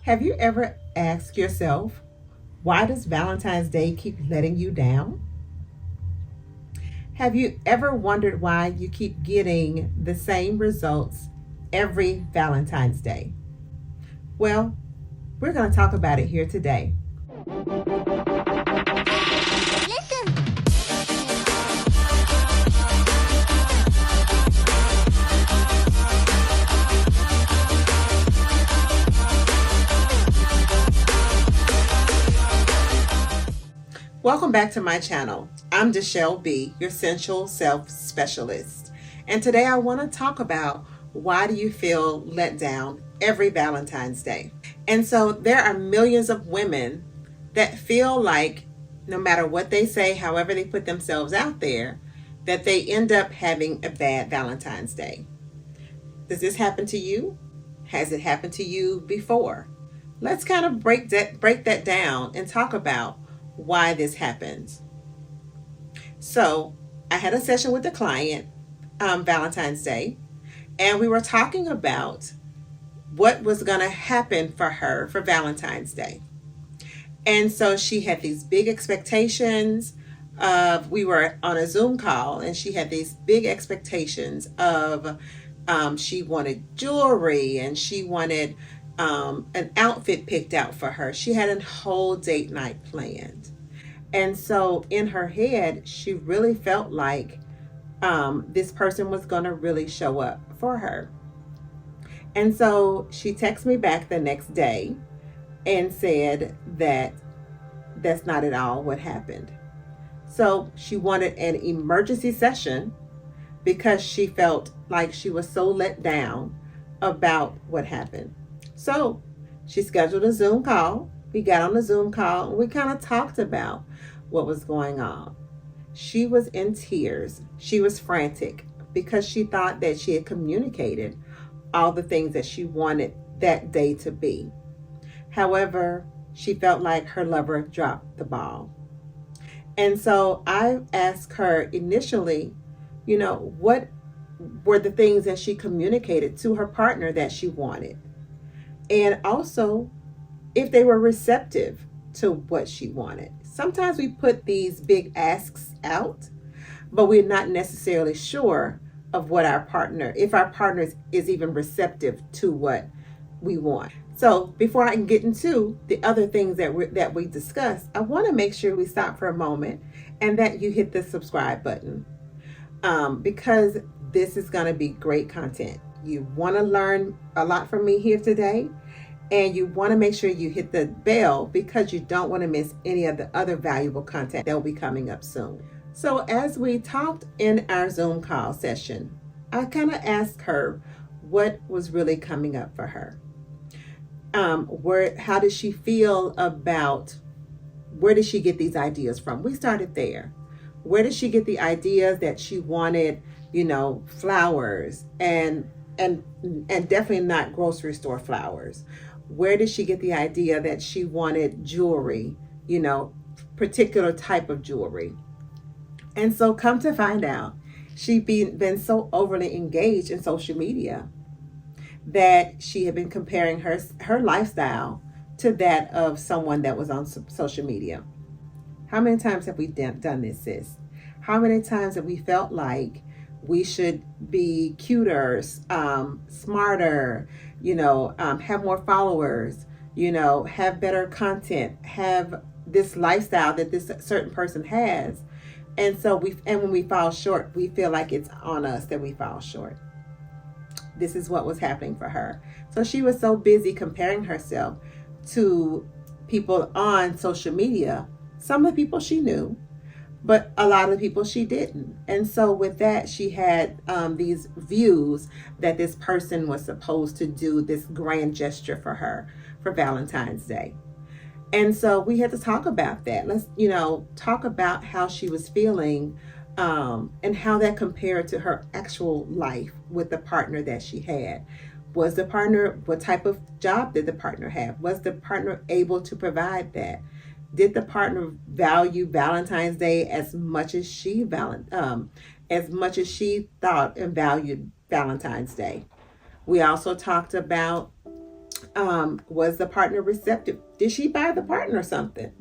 Have you ever asked yourself, why does Valentine's Day keep letting you down? Have you ever wondered why you keep getting the same results every Valentine's Day? Well, we're going to talk about it here today. Welcome back to my channel. I'm DeShelle B, your Sensual Self Specialist. And today I want to talk about why do you feel let down every Valentine's Day? And so there are millions of women that feel like no matter what they say, however they put themselves out there, that they end up having a bad Valentine's Day. Does this happen to you? Has it happened to you before? Let's kind of break that down and talk about why this happens. So I had a session with a client Valentine's Day, and we were talking about what was going to happen for her for Valentine's Day. And so she had these big expectations of, we were on a Zoom call, and she had these big expectations of she wanted jewelry, and she wanted an outfit picked out for her. She had a whole date night planned. And so in her head, she really felt like this person was going to really show up for her. And so she texted me back the next day and said that that's not at all what happened. So she wanted an emergency session because she felt like she was so let down about what happened. So she scheduled a Zoom call. We got on the Zoom call and we kind of talked about what was going on. She was in tears. She was frantic because she thought that she had communicated all the things that she wanted that day to be. However, she felt like her lover dropped the ball. And so I asked her initially, what were the things that she communicated to her partner that she wanted? And also, if they were receptive to what she wanted. Sometimes we put these big asks out, but we're not necessarily sure of what if our partner is even receptive to what we want. So before I can get into the other things that we discussed, I want to make sure we stop for a moment and that you hit the subscribe button because this is going to be great content. You want to learn a lot from me here today, and you want to make sure you hit the bell because you don't want to miss any of the other valuable content that will be coming up soon. So as we talked in our Zoom call session, I kind of asked her what was really coming up for her. How did she feel about, where did she get these ideas from? We started there. Where did she get the ideas that she wanted, flowers and definitely not grocery store flowers? Where did she get the idea that she wanted jewelry, particular type of jewelry? And so come to find out, she'd been so overly engaged in social media that she had been comparing her lifestyle to that of someone that was on social media. How many times have we done this, sis? How many times have we felt like we should be cuter, smarter, have more followers, have better content, have this lifestyle that this certain person has. And so when we fall short, we feel like it's on us that we fall short. This is what was happening for her. So she was so busy comparing herself to people on social media. Some of the people she knew, but a lot of the people she didn't. And so with that, she had these views that this person was supposed to do this grand gesture for her for Valentine's Day. And so we had to talk about that. Let's, talk about how she was feeling and how that compared to her actual life with the partner that she had. Was the partner, what type of job did the partner have? Was the partner able to provide that? Did the partner value Valentine's Day as much as she thought and valued Valentine's Day? We also talked about Was the partner receptive? Did she buy the partner something?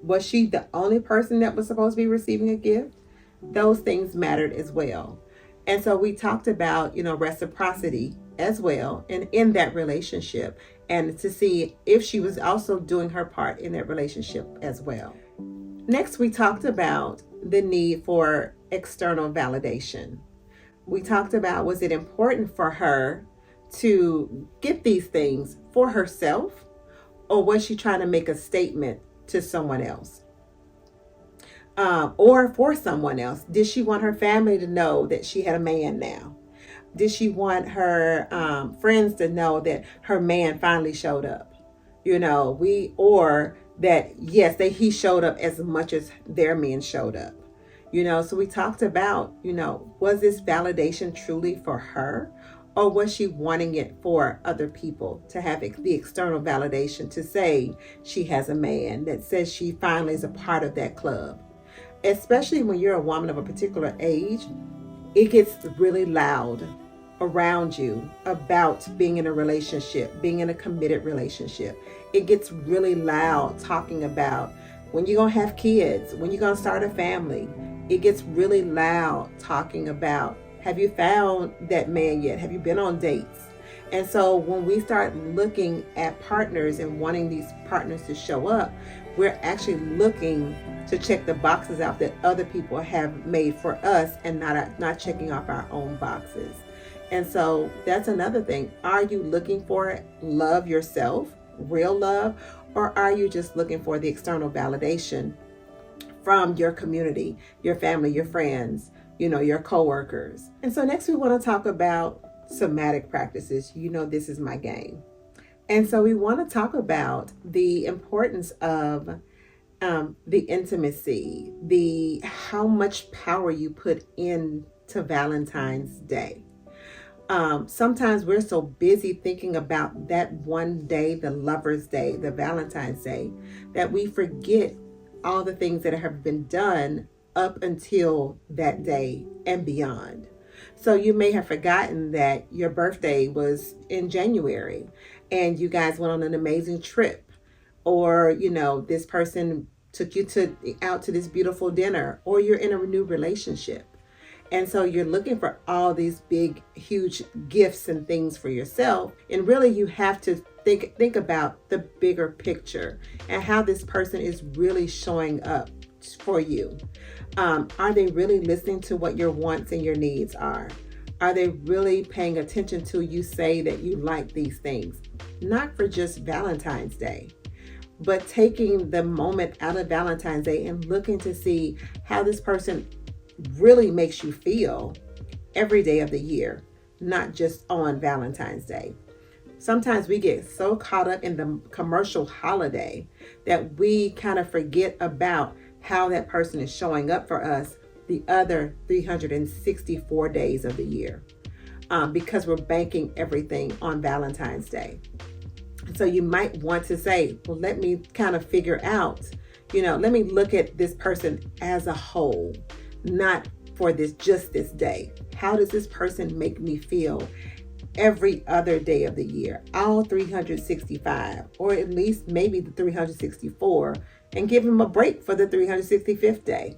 Was she the only person that was supposed to be receiving a gift? Those things mattered as well. And so we talked about, reciprocity as well, and in that relationship, and to see if she was also doing her part in that relationship as well. Next, we talked about the need for external validation. We talked about, was it important for her to get these things for herself, or was she trying to make a statement to someone else? Or for someone else? Did she want her family to know that she had a man now? Did she want her friends to know that her man finally showed up? Or that, yes, he showed up as much as their men showed up. So we talked about, was this validation truly for her? Or was she wanting it for other people to have the external validation to say she has a man, that says she finally is a part of that club? Especially when you're a woman of a particular age, it gets really loud around you about being in a relationship, being in a committed relationship. It gets really loud talking about when you're going to have kids, when you're going to start a family. It gets really loud talking about, have you found that man yet? Have you been on dates? And so when we start looking at partners and wanting these partners to show up, we're actually looking to check the boxes out that other people have made for us, and not checking off our own boxes. And so that's another thing. Are you looking for love yourself, real love, or are you just looking for the external validation from your community, your family, your friends, your coworkers? And so next we want to talk about somatic practices. This is my game. And so we want to talk about the importance of the intimacy, how much power you put into Valentine's Day. Sometimes we're so busy thinking about that one day, the Lover's Day, the Valentine's Day, that we forget all the things that have been done up until that day and beyond. So you may have forgotten that your birthday was in January and you guys went on an amazing trip, or, this person took you out to this beautiful dinner, or you're in a new relationship. And so you're looking for all these big, huge gifts and things for yourself. And really you have to think about the bigger picture and how this person is really showing up for you. Are they really listening to what your wants and your needs are? Are they really paying attention to you say that you like these things? Not for just Valentine's Day, but taking the moment out of Valentine's Day and looking to see how this person really makes you feel every day of the year, not just on Valentine's Day. Sometimes we get so caught up in the commercial holiday that we kind of forget about how that person is showing up for us the other 364 days of the year, because we're banking everything on Valentine's Day. So you might want to say, well, let me kind of figure out, let me look at this person as a whole, not for just this day. How does this person make me feel every other day of the year, all 365, or at least maybe the 364, and give them a break for the 365th day?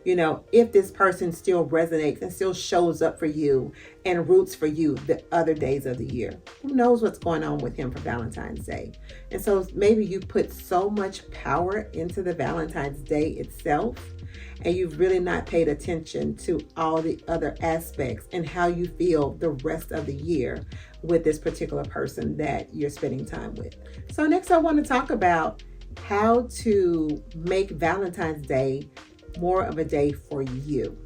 If this person still resonates and still shows up for you and roots for you the other days of the year, who knows what's going on with him for Valentine's Day? And so maybe you put so much power into the Valentine's Day itself, and you've really not paid attention to all the other aspects and how you feel the rest of the year with this particular person that you're spending time with. So next I want to talk about how to make Valentine's Day more of a day for you.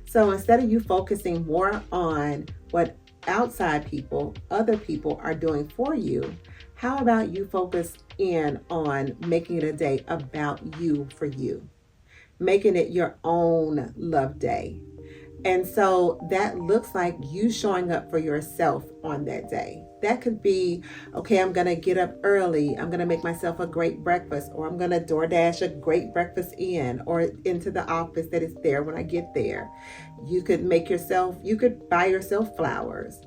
So instead of you focusing more on what outside people, other people are doing for you, how about you focus in on making it a day about you for you, making it your own love day. And so that looks like you showing up for yourself on that day. That could be, okay, I'm going to get up early. I'm going to make myself a great breakfast, or I'm going to DoorDash a great breakfast in or into the office that is there when I get there. You could buy yourself flowers.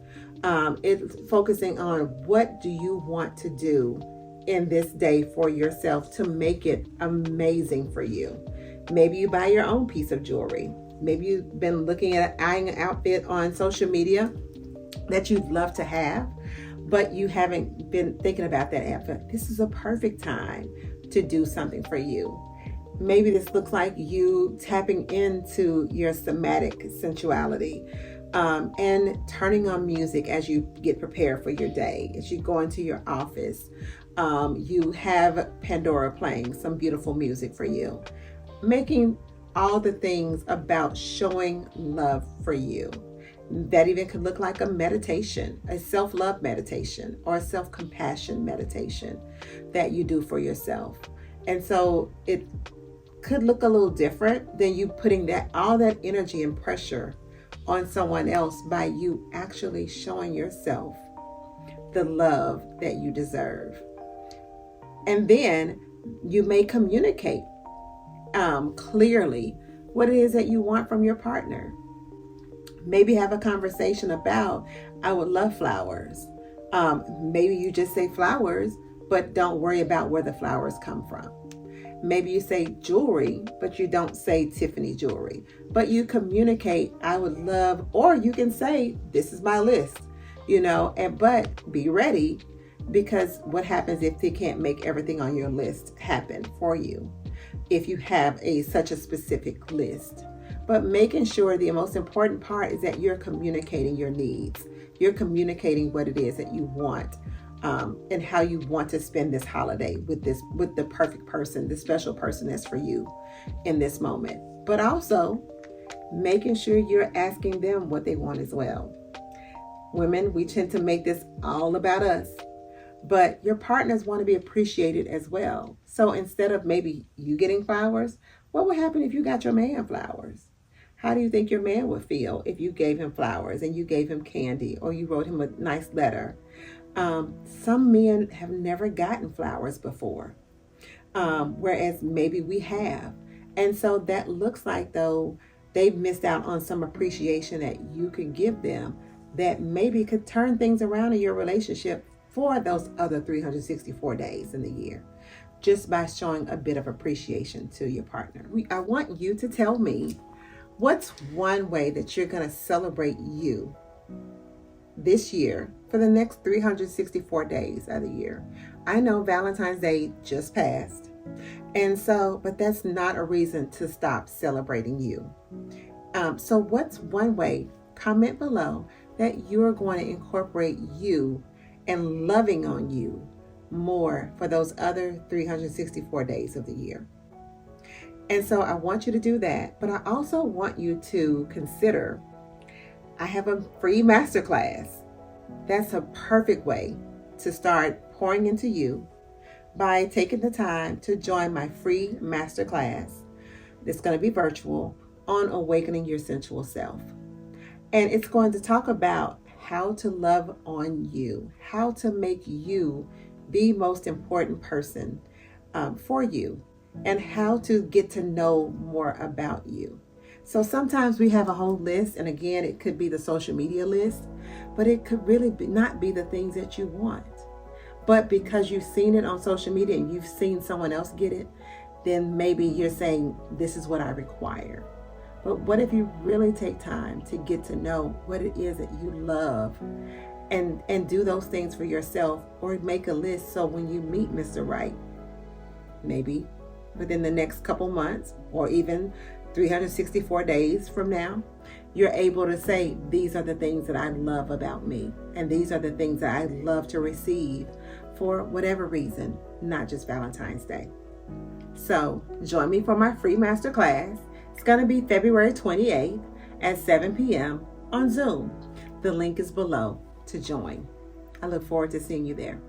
It's focusing on what do you want to do in this day for yourself to make it amazing for you. Maybe you buy your own piece of jewelry. Maybe you've been looking at eyeing an outfit on social media that you'd love to have, but you haven't been thinking about that outfit. This is a perfect time to do something for you. Maybe this looks like you tapping into your somatic sensuality, and turning on music as you get prepared for your day. As you go into your office, you have Pandora playing some beautiful music for you. Making all the things about showing love for you. That even could look like a meditation, a self-love meditation, or a self-compassion meditation that you do for yourself. And so it could look a little different than you putting all that energy and pressure on someone else by you actually showing yourself the love that you deserve. And then you may communicate clearly what it is that you want from your partner. Maybe have a conversation about, I would love flowers. Maybe you just say flowers, but don't worry about where the flowers come from. Maybe you say jewelry, but you don't say Tiffany jewelry. But you communicate, I would love, or you can say, this is my list, but be ready, because what happens if they can't make everything on your list happen for you? If you have such a specific list. But making sure the most important part is that you're communicating your needs. You're communicating what it is that you want. And how you want to spend this holiday with the perfect person, the special person that's for you in this moment. But also making sure you're asking them what they want as well. Women, we tend to make this all about us, but your partners want to be appreciated as well. So instead of maybe you getting flowers, what would happen if you got your man flowers? How do you think your man would feel if you gave him flowers and you gave him candy or you wrote him a nice letter? Some men have never gotten flowers before, whereas maybe we have. And so that looks like, though, they've missed out on some appreciation that you could give them that maybe could turn things around in your relationship for those other 364 days in the year, just by showing a bit of appreciation to your partner. I want you to tell me, what's one way that you're going to celebrate you this year for the next 364 days of the year? I know Valentine's Day just passed, and so, but that's not a reason to stop celebrating you. So what's one way, comment below, that you're going to incorporate you and loving on you more for those other 364 days of the year. And so I want you to do that, but I also want you to consider, I have a free masterclass. That's a perfect way to start pouring into you by taking the time to join my free masterclass. It's going to be virtual on awakening your sensual self. And it's going to talk about how to love on you, how to make you the most important person for you, and how to get to know more about you. So sometimes we have a whole list, and again, it could be the social media list, but it could really not be the things that you want. But because you've seen it on social media and you've seen someone else get it, then maybe you're saying, this is what I require. But what if you really take time to get to know what it is that you love and do those things for yourself, or make a list so when you meet Mr. Right, maybe within the next couple months or even 364 days from now, you're able to say, these are the things that I love about me, and these are the things that I love to receive for whatever reason, not just Valentine's Day. So join me for my free masterclass. It's going to be February 28th at 7 p.m. on Zoom. The link is below to join. I look forward to seeing you there.